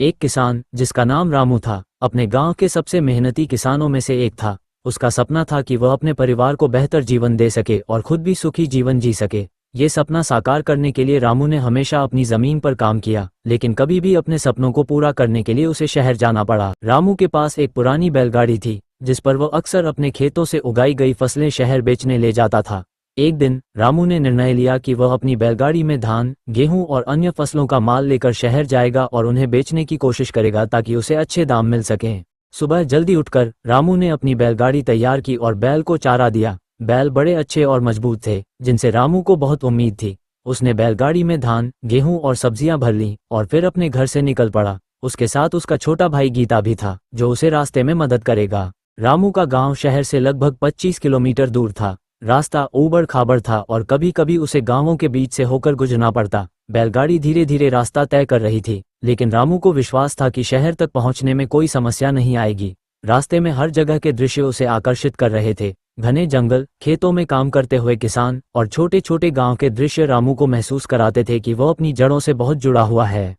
एक किसान जिसका नाम रामू था, अपने गांव के सबसे मेहनती किसानों में से एक था। उसका सपना था कि वह अपने परिवार को बेहतर जीवन दे सके और खुद भी सुखी जीवन जी सके। ये सपना साकार करने के लिए रामू ने हमेशा अपनी जमीन पर काम किया, लेकिन कभी भी अपने सपनों को पूरा करने के लिए उसे शहर जाना पड़ा। रामू के पास एक पुरानी बैलगाड़ी थी, जिस पर वह अक्सर अपने खेतों से उगाई गई फसलें शहर बेचने ले जाता था। एक दिन रामू ने निर्णय लिया कि वह अपनी बैलगाड़ी में धान, गेहूं और अन्य फसलों का माल लेकर शहर जाएगा और उन्हें बेचने की कोशिश करेगा ताकि उसे अच्छे दाम मिल सकें। सुबह जल्दी उठकर रामू ने अपनी बैलगाड़ी तैयार की और बैल को चारा दिया। बैल बड़े अच्छे और मजबूत थे, जिनसे रामू को बहुत उम्मीद थी। उसने बैलगाड़ी में धान, गेहूं और सब्जियां भर लीं और फिर अपने घर से निकल पड़ा। उसके साथ उसका छोटा भाई गीता भी था, जो उसे रास्ते में मदद करेगा। रामू का गांव शहर से लगभग 25 किलोमीटर दूर था। रास्ता ऊबड़ खाबड़ था और कभी कभी उसे गांवों के बीच से होकर गुजरना पड़ता। बैलगाड़ी धीरे धीरे रास्ता तय कर रही थी, लेकिन रामू को विश्वास था कि शहर तक पहुंचने में कोई समस्या नहीं आएगी। रास्ते में हर जगह के दृश्य उसे आकर्षित कर रहे थे। घने जंगल, खेतों में काम करते हुए किसान और छोटे छोटे गांव के दृश्य रामू को महसूस कराते थे कि वह अपनी जड़ों से बहुत जुड़ा हुआ है।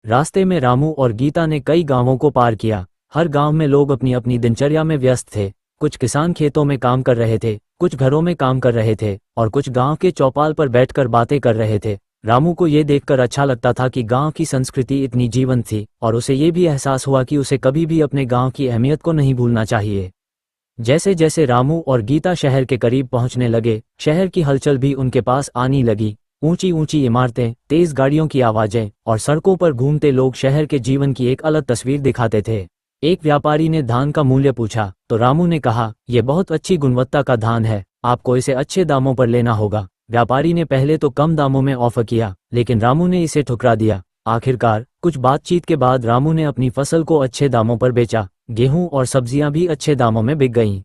रास्ते में रामू और गीता ने कई गांवों को पार किया। हर गांव में लोग अपनी अपनी दिनचर्या में व्यस्त थे। कुछ किसान खेतों में काम कर रहे थे, कुछ घरों में काम कर रहे थे और कुछ गांव के चौपाल पर बैठकर बातें कर रहे थे। रामू को ये देखकर अच्छा लगता था कि गांव की संस्कृति इतनी जीवंत थी, और उसे ये भी एहसास हुआ कि उसे कभी भी अपने गांव की अहमियत को नहीं भूलना चाहिए। जैसे जैसे रामू और गीता शहर के करीब पहुंचने लगे, शहर की हलचल भी उनके पास आने लगी। ऊंची ऊंची इमारतें, तेज गाड़ियों की आवाजें और सड़कों पर घूमते लोग शहर के जीवन की एक अलग तस्वीर दिखाते थे। एक व्यापारी ने धान का मूल्य पूछा तो रामू ने कहा, यह बहुत अच्छी गुणवत्ता का धान है, आपको इसे अच्छे दामों पर लेना होगा। व्यापारी ने पहले तो कम दामों में ऑफर किया, लेकिन रामू ने इसे ठुकरा दिया। आखिरकार कुछ बातचीत के बाद रामू ने अपनी फसल को अच्छे दामों पर बेचा। गेहूं और सब्जियां भी अच्छे दामों में बिक गईं।